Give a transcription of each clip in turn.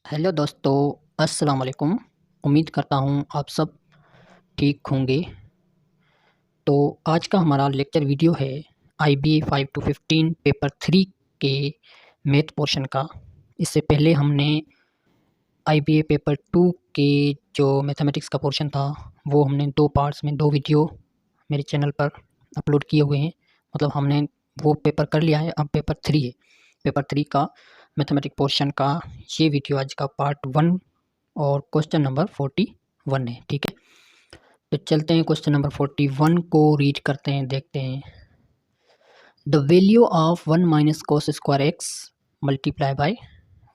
Hello दोस्तों, अस्सलाम वालेकुम। उम्मीद करता हूँ आप सब ठीक होंगे। तो आज का हमारा लेक्चर वीडियो है IBA 5 to 15 पेपर 3 के मैथ पोर्शन का। इससे पहले हमने IBA पेपर 2 के जो मैथमेटिक्स का पोर्शन था वो हमने 2 पार्ट्स में 2 वीडियो मेरे चैनल पर अपलोड किए हुए हैं। मतलब हमने वो पेपर कर लिया है, अब पेपर 3 है। पेपर 3 का मैथमेटिक्स पोर्शन का ये वीडियो आज का पार्ट 1 और क्वेश्चन नंबर 41 है। ठीक है, तो चलते हैं क्वेश्चन नंबर 41 को रीड करते हैं, देखते हैं। The value of 1 minus cos square x multiply by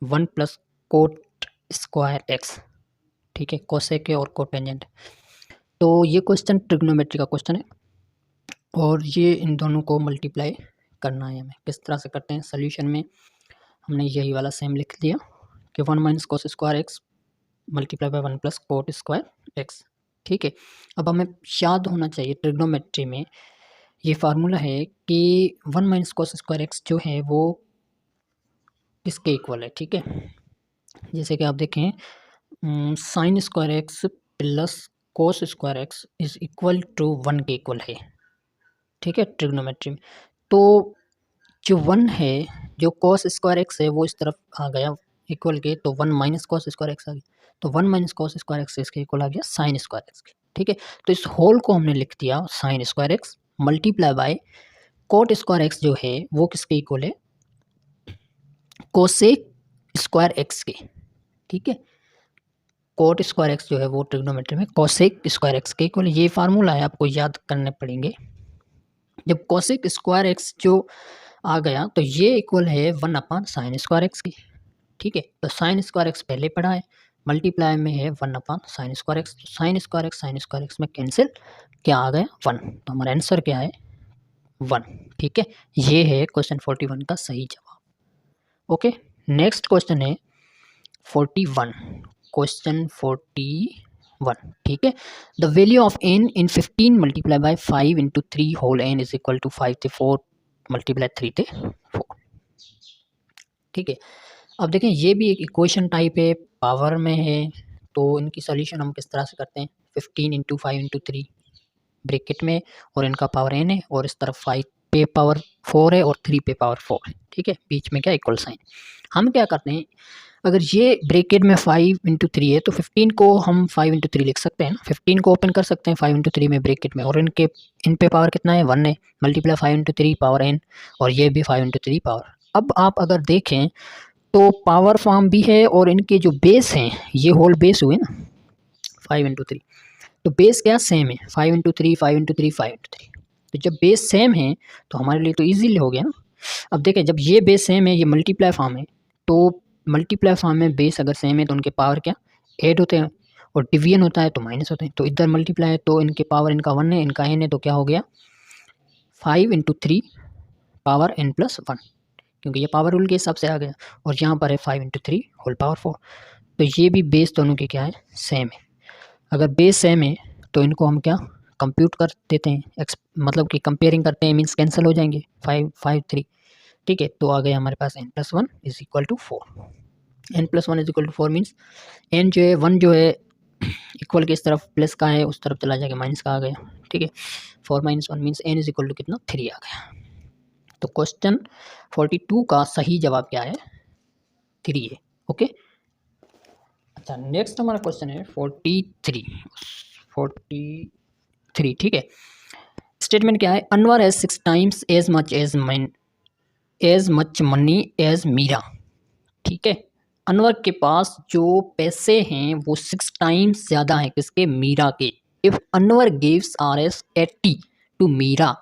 1 plus coat square x. ठीक है, कोसेक और कोटेंजेंट। तो ये क्वेश्चन ट्रिग्नोमेट्री का क्वेश्चन है और ये इन दोनों को मल्टीप्लाई करना है हमें। किस तरह से करते हैं? सोल्यूशन में हमने यही वाला सेम लिख दिया कि 1 minus cos square x multiply by 1 plus coat square x. ठीक है, अब हमें याद होना चाहिए ट्रिग्नोमेट्री में ये फार्मूला है कि 1 माइनस कोस स्क्वायर एक्स जो है वो किसके इक्वल है। ठीक है, जैसे कि आप देखें sine square x plus cos square x is equal to 1 के इक्वल है। ठीक है, ट्रिग्नोमेट्री में तो जो 1 है, जो कोस स्क्वायर एक्स है वो इस तरफ आ गया इक्वल के, तो 1 माइनस कोस स्क्वायर एक्स आ गया, तो 1 माइनस कोस स्क्वायर एक्स इसके इक्वल आ गया साइन स्क्वायर एक्स के। ठीक है, तो इस होल को हमने लिख दिया sign square x multiply by coat square x जो है वो किसके इक्वल है? कोसेक स्क्वायर एक्स के। ठीक है, कोट स्क्वायर एक्स जो है वो ट्रिग्नोमेट्री में कोसेक स्क्वायर एक्स के इक्वल। ये फार्मूला है, आपको याद करने पड़ेंगे। जब कोसेक स्क्वायर एक्स जो आ गया तो ये इक्वल है 1 अपॉन साइन स्क्वायर एक्स की। ठीक है, तो साइन स्क्वायर एक्स पहले पढ़ा है, मल्टीप्लाई में है 1 upon sine square x. Sign square x में कैंसिल, क्या आ गया? 1। तो हमारा आंसर क्या है? 1। ठीक है, ये है क्वेश्चन 41 का सही जवाब। ओके, नेक्स्ट क्वेश्चन है 41। क्वेश्चन 41। ठीक है, the value of n in 15 multiply by 5 into 3 whole n is equal to 5 थे 4 मल्टीप्लाई 3 थे 4। ठीक है, अब देखें ये भी एक इक्वेशन टाइप है, पावर में है, तो इनकी सॉल्यूशन हम किस तरह से करते हैं? 15 इंटू 5 इंटू 3 ब्रैकेट में और इनका पावर n है और इस तरफ 5 पे पावर 4 है और 3 पे पावर 4 है। ठीक है, बीच में क्या? Equal sign. हम क्या करते हैं, अगर ये ब्रैकेट में 5 इंटू 3 है तो 15 को हम 5 इंटू 3 लिख सकते हैं ना। 15 को ओपन कर सकते हैं 5 इंटू 3 में ब्रैकेट में, और इन पे पावर कितना है? 1 है, मल्टीप्लाई 5 इंटू 3 पावर n, और ये भी 5 इंटू 3 पावर। अब आप अगर देखें तो पावर फॉर्म भी है और इनके जो बेस हैं ये होल बेस हुए ना 5 इंटू 3, तो बेस क्या सेम है? 5 इंटू 3 5 इंटू 3 5 इंटू 3। तो जब बेस सेम है तो हमारे लिए तो ईजीली हो गया ना। अब देखें जब ये बेस सेम है, ये मल्टीप्लाई फॉर्म है, तो मल्टीप्लाई फॉर्म में बेस अगर सेम है तो उनके पावर क्या? ऐड होते हैं, और डिवीजन होता है तो माइनस होते हैं। तो इधर मल्टीप्लाई है तो इनके पावर, इनका 1 है, इनका n है, तो क्या हो गया? 5 इंटू 3 पावर n प्लस 1, क्योंकि ये पावर रूल के हिसाब से आ गया, और यहाँ पर है 5 इंटू 3 होल पावर 4। तो ये भी बेस दोनों के क्या है? सेम है। अगर बेस सेम है तो इनको हम क्या कंप्यूट कर देते हैं, मतलब कि कंपेयरिंग करते हैं, मीन्स कैंसिल हो जाएंगे 5 5 3। ठीक है, तो आ गया हमारे पास n plus 1 is equal to 4। n plus 1 is equal to 4 means n जो है 1 जो है इक्वल के इस तरफ प्लस का है, उस तरफ चला जाएगा माइनस का आ गया। ठीक है, 4 minus 1 means n is equal to कितना? 3 आ गया। तो क्वेश्चन 42 का सही जवाब क्या है? 3 है। ओके, अच्छा नेक्स्ट हमारा क्वेश्चन है 43। ठीक है, स्टेटमेंट क्या है? Anwar has 6 times as much money as Meera. ठीक है, अनवर के पास जो पैसे हैं वो 6 टाइम्स ज़्यादा हैं किसके? मीरा के। If Anwar gives Rs 80 to Meera,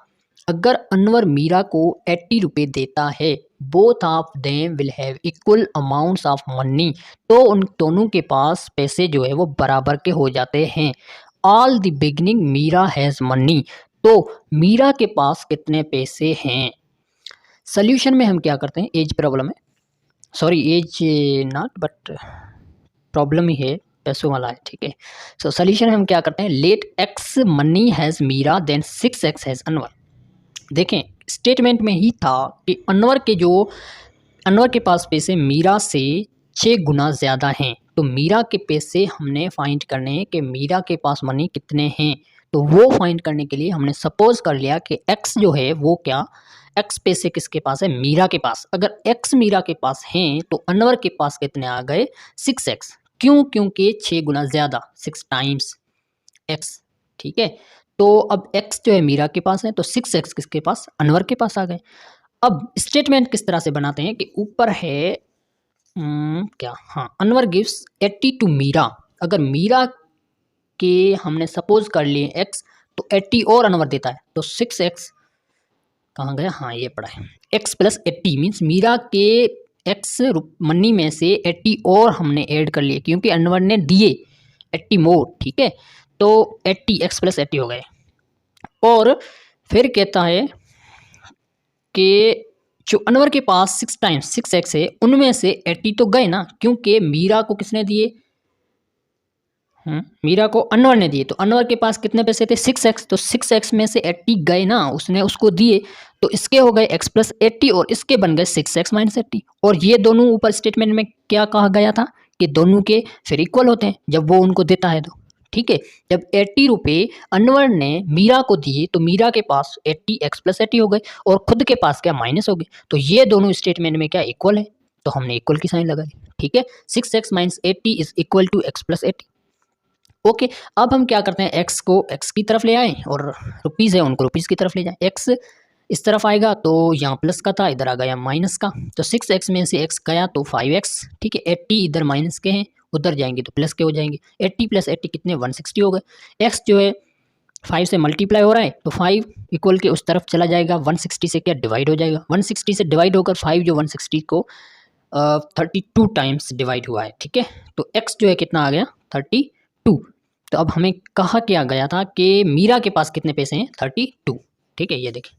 अगर अनवर मीरा को 80 रुपये देता है, both of them will have equal amounts of money, तो उन दोनों के पास पैसे जो है वो बराबर के हो जाते हैं। All the beginning Meera has money, तो मीरा के पास कितने पैसे हैं? सोल्यूशन में हम क्या करते हैं? एज प्रॉब्लम है, sorry age not but problem ही है, पैसों वाला है। ठीक है, सो सोल्यूशन में हम क्या करते हैं? Let x money has Meera then 6x has Anwar. देखें स्टेटमेंट में ही था कि अनवर के पास पैसे मीरा से 6 गुना ज़्यादा हैं। तो मीरा के पैसे हमने फाइंड करने हैं कि मीरा के पास मनी कितने हैं। तो वो फाइंड करने के लिए हमने सपोज कर लिया कि x जो है वो क्या, x पैसे किसके पास है, मीरा के पास। अगर x मीरा के पास हैं तो अनवर के पास कितने आ गए, 6x। क्यों, क्योंकि 6 गुना ज़्यादा, 6 टाइम्स x। ठीक है, तो अब x जो है मीरा के पास है तो 6x किसके पास, अनवर के पास आ गए। अब स्टेटमेंट किस तरह से बनाते हैं कि ऊपर है क्या, हाँ, अनवर गिव्स 80 टू मीरा। अगर मीरा के हमने सपोज कर लिए x तो 80 और अनवर देता है तो 6x कहाँ गया, हाँ ये पड़ा है, x प्लस 80 मीन्स मीरा के x मनी में से 80 और हमने ऐड कर लिए क्योंकि अनवर ने दिए 80 मोर। ठीक है, तो 80 x प्लस 80 हो गए। और फिर कहता है कि जो अनवर के पास 6 टाइम्स 6x है उनमें से 80 तो गए ना, क्योंकि मीरा को किसने दिए, मीरा को अनवर ने दिए। तो अनवर के पास कितने पैसे थे, 6x, तो 6x में से 80 गए ना, उसने उसको दिए, तो इसके हो गए x प्लस 80 और इसके बन गए 6x माइनस 80। और ये दोनों ऊपर स्टेटमेंट में क्या कहा गया था कि दोनों के फिर इक्वल होते हैं जब वो उनको देता है तो। ठीक है, जब 80 रुपये अनवर ने मीरा को दिए तो मीरा के पास 80 x प्लस 80 हो गए और खुद के पास क्या, माइनस हो गए। तो ये दोनों स्टेटमेंट में क्या, इक्वल है, तो हमने इक्वल की साइन लगाई। ठीक है, 6x minus 80 is equal to x plus 80। Okay, अब हम क्या करते हैं, x को x की तरफ ले आए और रुपीज़ है उनको रुपीज़ की तरफ ले जाए। x इस तरफ आएगा तो यहाँ प्लस का था, इधर आ गया माइनस का, तो 6x में से x गया तो 5x। ठीक है, 80 इधर माइनस के हैं, उधर जाएंगे तो प्लस के हो जाएंगे। 80 प्लस 80 कितने, 160 हो गए। x जो है 5 से मल्टीप्लाई हो रहा है तो 5 इक्वल के उस तरफ चला जाएगा, 160 से क्या डिवाइड हो जाएगा, 160 से डिवाइड होकर 5 जो 160 को 32 टाइम्स डिवाइड हुआ है। ठीक है, तो x जो है कितना आ गया, 32। तो अब हमें कहा क्या गया था कि मीरा के पास कितने पैसे हैं, 32। ठीक है, ये देखिए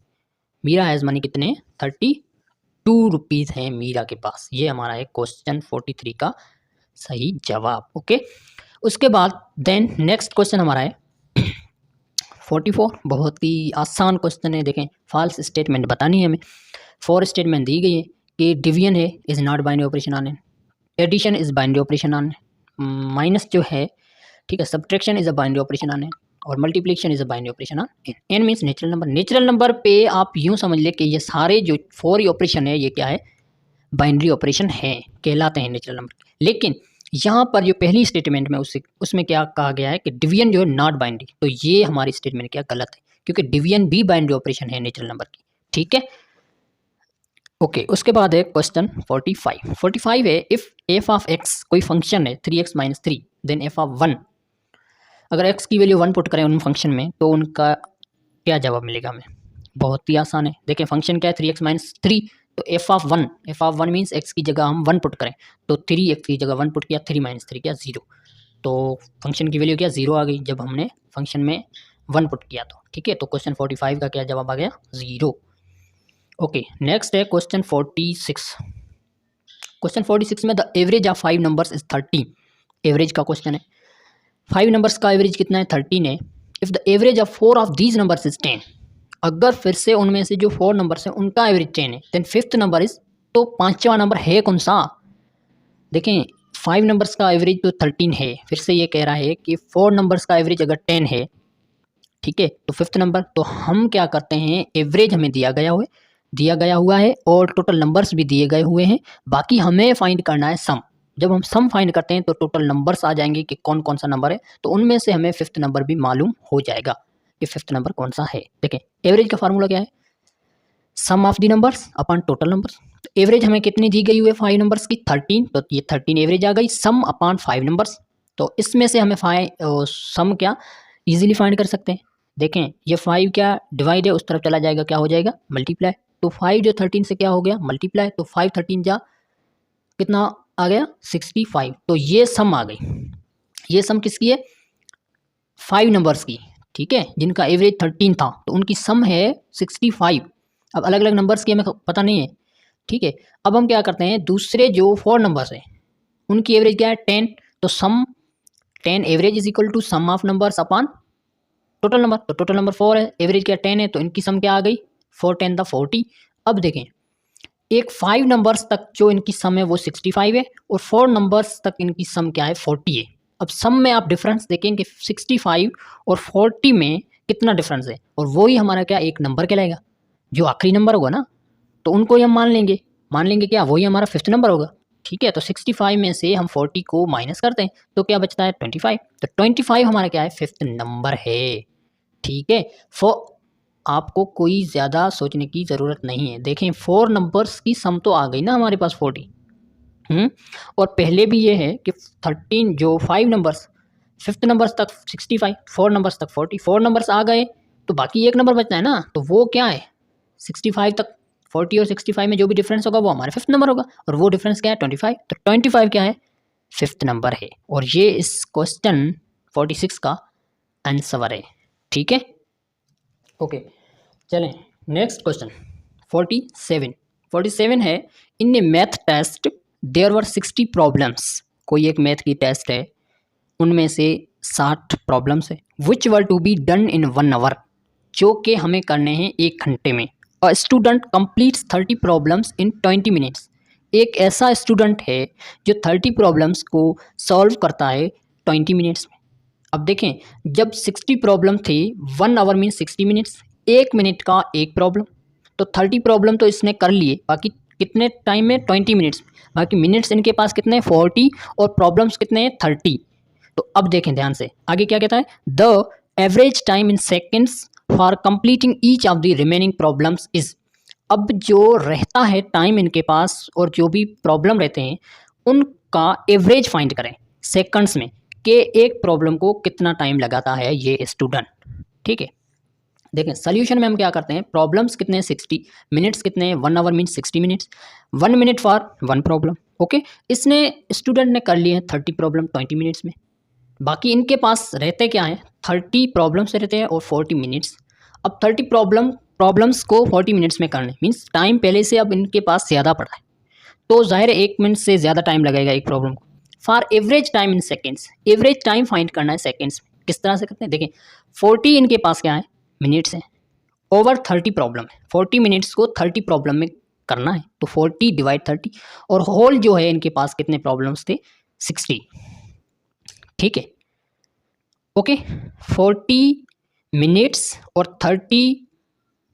मीरा हैज़ मनी कितने हैं, 32 रुपीज़ हैं मीरा के पास। ये हमारा है क्वेश्चन 43 का सही जवाब। ओके, उसके बाद देन नेक्स्ट क्वेश्चन हमारा है 44। बहुत ही आसान क्वेश्चन है। देखें, फॉल्स स्टेटमेंट बतानी है हमें। 4 स्टेटमेंट दी गई है कि डिवीजन है is not binary operation on N, addition is binary operation on, minus जो है, ठीक है, subtraction is a binary operation on N, और multiplication is a binary operation on N. N means natural number. Natural number पे आप यूँ समझ ले कि ये सारे जो 4 ऑपरेशन है ये क्या है, बाइनरी ऑपरेशन है, कहलाते हैं नेचुरल नंबर। लेकिन यहाँ पर जो पहली स्टेटमेंट में उसमें क्या कहा गया है कि डिवीजन जो है नॉट बाइनरी, तो ये हमारी स्टेटमेंट क्या गलत है, क्योंकि डिवीजन भी बाइनरी ऑपरेशन है नेचुरल नंबर की। ठीक है, ओके, उसके बाद है क्वेश्चन 45 है, इफ़ एफ ऑफ एक्स कोई फंक्शन है 3x minus 3 then F of 1। अगर x की वैल्यू 1 पुट करें उन फंक्शन में तो उनका क्या जवाब मिलेगा हमें। बहुत ही आसान है। देखें, फंक्शन क्या है, 3x माइनस 3, तो F of one means x की जगह हम 1 पुट करें, तो 3x की जगह 1 पुट किया, 3 माइनस 3 क्या, 0। तो फंक्शन की वैल्यू क्या, 0 आ गई जब हमने फंक्शन में 1 पुट किया तो। ठीक है, तो क्वेश्चन 45 का क्या जवाब आ गया, 0। ओके, नेक्स्ट है क्वेश्चन 46। क्वेश्चन 46 में the average of 5 numbers is 13। Average का क्वेश्चन है। 5 नंबर्स का एवरेज कितना है, 13 है। If the average of 4 of these numbers is 10, अगर फिर से उनमें से जो 4 नंबर्स हैं उनका एवरेज 10 है, देन फिफ्थ नंबर इज, तो पाँचवा नंबर है कौन सा। देखें, 5 नंबर्स का एवरेज तो 13 है, फिर से ये कह रहा है कि 4 नंबर्स का एवरेज अगर 10 है, ठीक है, तो फिफ्थ नंबर, तो हम क्या करते हैं, एवरेज हमें दिया गया हुआ है और टोटल नंबर्स भी दिए गए हुए हैं, बाकी हमें फाइंड करना है सम। जब हम सम फाइंड करते हैं तो टोटल नंबर्स आ जाएंगे कि कौन कौन सा नंबर है, तो उनमें से हमें फिफ्थ नंबर भी मालूम हो जाएगा कि फिफ्थ नंबर कौन सा है। देखें, एवरेज का फार्मूला क्या है, sum of the numbers upon total numbers. तो एवरेज हमें कितनी दी गई हुई है, 5 नंबर्स की, 13, तो ये 13 एवरेज आ गई, सम अपॉन 5 नंबर्स। तो इसमें से हमें सम क्या ईजिली फाइंड कर सकते हैं। देखें, ये 5 क्या डिवाइड है, उस तरफ चला जाएगा, क्या हो जाएगा, मल्टीप्लाई। तो 5 जो 13 से क्या हो गया, मल्टीप्लाई, तो 5 13 जा कितना आ गया, 65। तो ये सम आ गई। ये सम किसकी है, 5 नंबर्स की, ठीक है, जिनका एवरेज 13 था, तो उनकी सम है 65। अब अलग अलग नंबर्स की हमें पता नहीं है, ठीक है। अब हम क्या करते हैं, दूसरे जो 4 नंबर्स हैं उनकी एवरेज क्या है, 10, तो sum 10 average is equal to sum of numbers upon total number. तो टोटल नंबर 4 है, एवरेज क्या 10 है, तो इनकी सम क्या आ गई, 4 10 द 40। अब देखें, एक 5 नंबर्स तक जो इनकी सम है वो 65 है और 4 नंबर्स तक इनकी सम क्या है 40 है। अब सम में आप डिफरेंस देखेंगे 65 और 40 में कितना डिफरेंस है, और वही हमारा क्या एक नंबर कहलाएगा, जो आखिरी नंबर होगा ना तो उनको ही हम मान लेंगे क्या वही हमारा 5th नंबर होगा। ठीक है, तो 65 में से हम 40 को माइनस करते हैं तो क्या बचता है 25, तो 25 हमारा क्या है 5th नंबर है। ठीक है, आपको कोई ज़्यादा सोचने की ज़रूरत नहीं है। देखें 4 नंबर्स की सम तो आ गई ना हमारे पास 40। और पहले भी ये है कि 13 जो 5 नंबर्स 5th नंबर्स तक 65, 4 नंबर्स तक 40, 4 नंबर्स आ गए तो बाकी एक नंबर बचता है ना, तो वो क्या है 65 तक। 40 और 65 में जो भी डिफरेंस होगा वो हमारा 5th नंबर होगा, और वो डिफरेंस क्या है 25, तो 25 क्या है 5th नंबर है। और ये इस क्वेश्चन 46 का आंसर है। ठीक है, ओके चलें नेक्स्ट क्वेश्चन 47 है। In a math test there were 60 problems. कोई एक मैथ की टेस्ट है, उनमें से 60 प्रॉब्लम्स है which were to be done in 1 hour, जो कि हमें करने हैं 1 घंटे में। A student completes 30 problems in 20 minutes. एक ऐसा स्टूडेंट है जो 30 प्रॉब्लम्स को सॉल्व करता है 20 मिनट्स में। अब देखें जब 60 प्रॉब्लम थी 1 आवर मीन 60 मिनट्स, 1 मिनट का एक प्रॉब्लम, तो 30 प्रॉब्लम तो इसने कर लिए, बाकी कितने टाइम में 20 मिनट्स, बाकी मिनट्स इनके पास कितने हैं 40 और प्रॉब्लम्स कितने हैं 30। तो अब देखें ध्यान से आगे क्या कहता है, the average time in seconds for completing each of the remaining problems is. अब जो रहता है टाइम इनके पास और जो भी प्रॉब्लम रहते हैं उनका एवरेज फाइंड करें सेकंड्स में, कि एक प्रॉब्लम को कितना टाइम लगाता है ये स्टूडेंट। ठीक है, देखें सोल्यूशन में हम क्या करते हैं, प्रॉब्लम्स कितने हैं 60, मिनट्स कितने हैं 1 hour mean 60 minutes, 1 minute for 1 problem. Okay, इसने स्टूडेंट ने कर लिए हैं 30 प्रॉब्लम 20 मिनट्स में। बाकी इनके पास रहते क्या हैं 30 प्रॉब्लम्स रहते हैं और 40 मिनट्स। अब 30 प्रॉब्लम्स को 40 मिनट्स में करने मीन्स टाइम पहले से अब इनके पास ज़्यादा पड़ा है, तो जाहिर है 1 मिनट से ज़्यादा टाइम लगेगा एक प्रॉब्लम को। For average time in seconds, average time find करना है सेकेंड्स में। किस तरह से करते हैं, देखें 40 इनके पास क्या है मिनट्स हैं, ओवर 30 प्रॉब्लम है, 40 मिनट्स को 30 प्रॉब्लम में करना है, तो 40 डिवाइड 30, और होल जो है इनके पास कितने प्रॉब्लम्स थे 60। ठीक है, ओके 40 मिनट्स और 30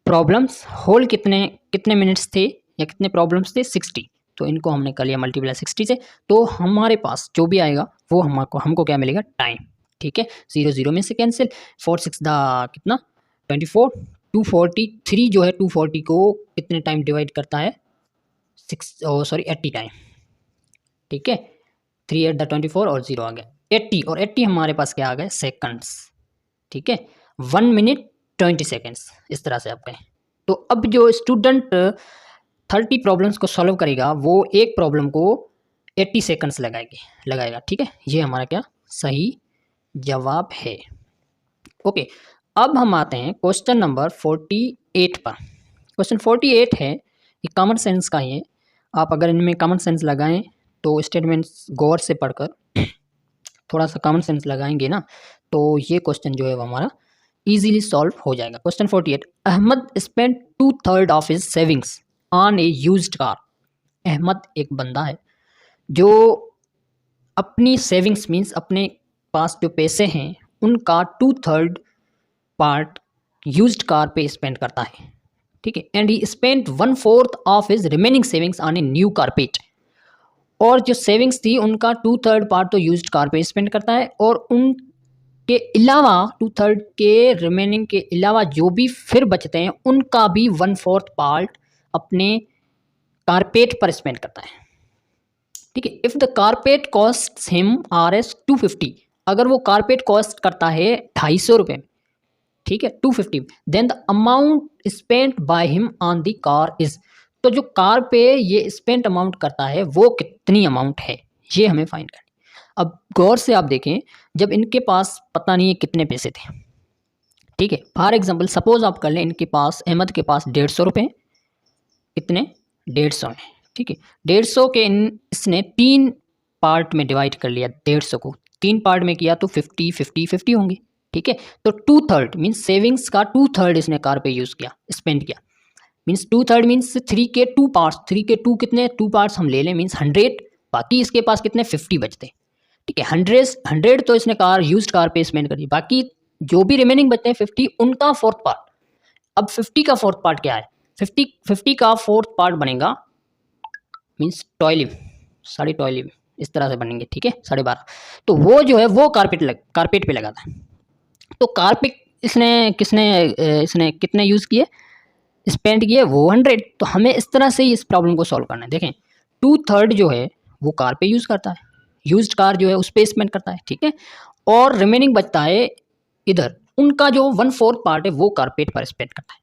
प्रॉब्लम्स, होल कितने कितने मिनट्स थे या कितने प्रॉब्लम्स थे 60, तो इनको हमने कर लिया मल्टीप्लाई 60 से, तो हमारे पास जो भी आएगा वो हमको क्या मिलेगा टाइम। ठीक है, 0 0 में से कैंसिल, 4 6 कितना 24, 243 जो है 240 को कितने टाइम डिवाइड करता है 80 टाइम। ठीक है, 3 8 24 और 0 आ गया 80, और 80 हमारे पास क्या आ गए सेकंड्स। ठीक है, 1 मिनट 20 सेकेंड्स, इस तरह से आप कहें। तो अब जो स्टूडेंट 30 प्रॉब्लम्स को सॉल्व करेगा वो एक प्रॉब्लम को 80 सेकंड्स लगाएगा। ठीक है, ये हमारा क्या सही जवाब है। ओके, अब हम आते हैं क्वेश्चन नंबर 48 पर। क्वेश्चन 48 है, ये कॉमन सेंस का ही है। आप अगर इनमें कॉमन सेंस लगाएं तो स्टेटमेंट्स गौर से पढ़कर थोड़ा सा कॉमन सेंस लगाएंगे ना, तो ये क्वेश्चन जो है वो हमारा इजीली सॉल्व हो जाएगा। Question 48, Ahmed spend 2/3 of his savings on a used car. Ahmed एक बंदा है जो अपनी सेविंग्स मीन्स अपने पास जो पैसे हैं उनका 2/3 पार्ट यूज्ड कार पे स्पेंड करता है। ठीक है, and he spend 1/4 of his remaining savings on a new carpet. और जो सेविंग्स थी उनका 2/3 पार्ट तो यूज्ड कार पे स्पेंड करता है, और उनके अलावा 2/3 के रिमेनिंग के अलावा जो भी फिर बचते हैं उनका भी 1/4 पार्ट अपने कारपेट पर स्पेंड करता है। ठीक है, if the carpet cost him Rs 250, अगर वो कारपेट कॉस्ट करता है 250 रुपये में, ठीक है 250, then the amount spent by him on the car is, तो जो कार पे ये स्पेंट अमाउंट करता है वो कितनी अमाउंट है ये हमें फाइंड करनी। अब गौर से आप देखें, जब इनके पास पता नहीं है कितने पैसे थे, ठीक है फॉर एग्जांपल सपोज आप कर लें इनके पास अहमद के पास 150 रुपये, कितने 150 हैं। ठीक है, 150 के इसने 3 पार्ट में डिवाइड कर लिया, 150 को 3 पार्ट में किया तो 50 50 50 होंगे। ठीक है, तो 2/3 मीन्स सेविंग्स का 2/3 इसने कार पे यूज़ किया स्पेंड किया। मीन्स 2/3 मीन्स 3 के 2 पार्ट्स, 3 के 2 कितने 2 पार्ट्स हम ले लें मीन्स 100, बाकी इसके पास कितने 50 बचते, ठीक है। 100 तो इसने कार यूज्ड कार पे स्पेंड कर दी, बाकी जो भी रिमेनिंग बचते हैं 50 उनका फोर्थ पार्ट। अब 50 का फोर्थ पार्ट क्या है, 50 का फोर्थ पार्ट बनेगा मीन्स 12, 12.5 इस तरह से बनेंगे, ठीक है, 12.5। तो वो जो है वो कारपेट पे लगाता है। तो कारपेट इसने कितने यूज़ किए, स्पेंड किए वो 100। तो हमें इस तरह से इस प्रॉब्लम को सॉल्व करना है। देखें 2/3 जो है वो कार पे यूज़ करता है, यूज्ड कार जो है उस पर स्पेंड करता है, ठीक है। और रिमेनिंग बचता है इधर, उनका जो 1/4 पार्ट है वो कारपेट पर स्पेंड करता है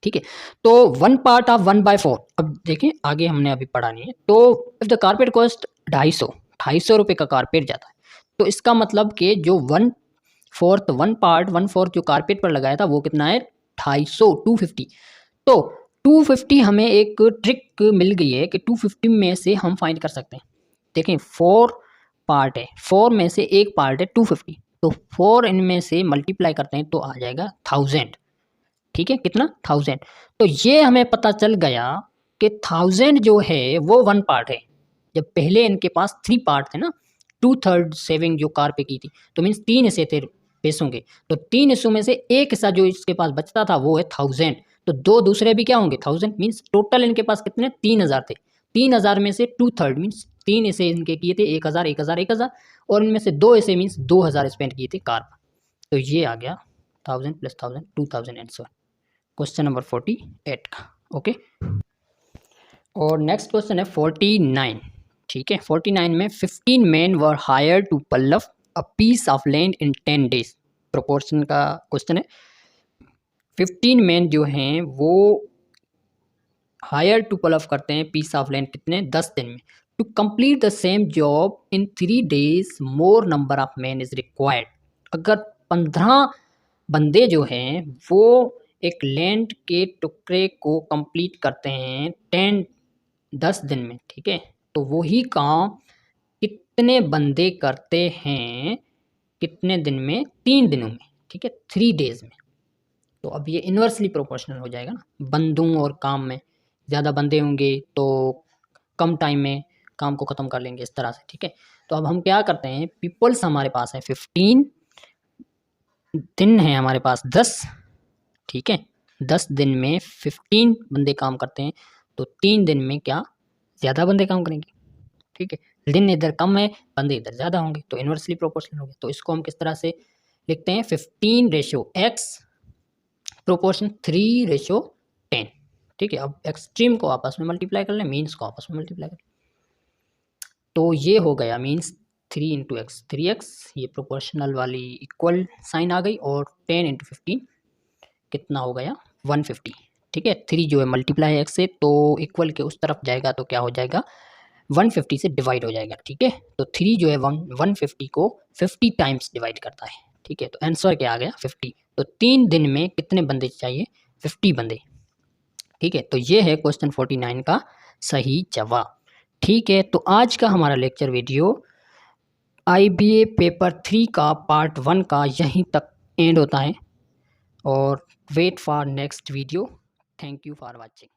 ठीक है। तो 1 पार्ट ऑफ 1/4, अब देखें आगे हमने अभी पढ़ा नहीं है। तो इफ द कारपेट कॉस्ट 250 रुपये का कारपेट जाता है, तो इसका मतलब कि जो 1/4 जो कारपेट पर लगाया था वो कितना है 250। तो 250 हमें एक ट्रिक मिल गई है कि 250 में से हम फाइंड कर सकते हैं। देखें 4 पार्ट है, 4 में से एक पार्ट है 250, तो 4 इनमें से मल्टीप्लाई करते हैं तो आ जाएगा 1000, ठीक है, कितना 1000। तो ये हमें पता चल गया कि 1000 जो है वो 1 पार्ट है। जब पहले इनके पास 3 पार्ट थे ना, 2/3 सेविंग जो कार पे की थी, तो मीन्स 3 हिस्से थे पैसों के, तो 3 हिस्सों में से एक हिस्सा जो इसके पास बचता था वो है 1000। तो 2 दूसरे भी क्या होंगे 1000, मीन्स टोटल इनके पास कितने 3000 थे। 3000 में से 2/3 मीन्स 3 हिस्से इनके किए थे 1000 1000 1000, और इनमें से 2 हिस्से मीन्स 2000 स्पेंड किए थे कार पर। तो ये आ गया 1000 + 1000 2000 आंसर क्वेश्चन नंबर 48 का। ओके, और नेक्स्ट क्वेश्चन है 49, ठीक है। 49 में 15 men were hire to plough a piece of land in 10 days, proportion का क्वेश्चन है। 15 men जो हैं वो हायर टू पल्लव करते हैं पीस ऑफ लैंड कितने 10 दिन में। To complete the same job in 3 days more number of man is required. अगर 15 बंदे जो हैं वो एक लैंड के टुकड़े को कंप्लीट करते हैं 10 दिन में, ठीक है, तो वही काम कितने बंदे करते हैं कितने दिन में 3 दिनों में, ठीक है, 3 days में। तो अब ये इन्वर्सली प्रोपोर्शनल हो जाएगा ना, बंदों और काम में ज़्यादा बंदे होंगे तो कम टाइम में काम को ख़त्म कर लेंगे इस तरह से, ठीक है। तो अब हम क्या करते हैं, पीपल्स हमारे पास है 15, दिन है हमारे पास 10, ठीक है। 10 दिन में 15 बंदे काम करते हैं, तो 3 दिन में क्या ज़्यादा बंदे काम करेंगे, ठीक है। दिन इधर कम है बंदे इधर ज़्यादा होंगे, तो इन्वर्सली प्रोपोर्शनल हो गया। तो इसको हम किस तरह से लिखते हैं 15:x प्रोपोर्शन 3:10, ठीक है। अब एक्सट्रीम को आपस में मल्टीप्लाई कर लें, मीन्स को आपस में मल्टीप्लाई कर लें, तो ये हो गया मीन्स 3 × x 3x, ये प्रोपोर्शनल वाली इक्वल साइन आ गई, और 10 × 15 कितना हो गया 150, ठीक है। 3 जो है मल्टीप्लाई है x से, तो इक्वल के उस तरफ जाएगा तो क्या हो जाएगा 150 से डिवाइड हो जाएगा, ठीक है। तो 3 जो है 150 को 50 टाइम्स डिवाइड करता है, ठीक है। तो आंसर क्या आ गया 50। तो 3 दिन में कितने बंदे चाहिए 50 बंदे, ठीक है। तो ये है क्वेश्चन 49 का सही जवाब, ठीक है। तो आज का हमारा लेक्चर वीडियो IBA पेपर 3 का पार्ट 1 का यहीं तक एंड होता है, और wait for next video. Thank you for watching.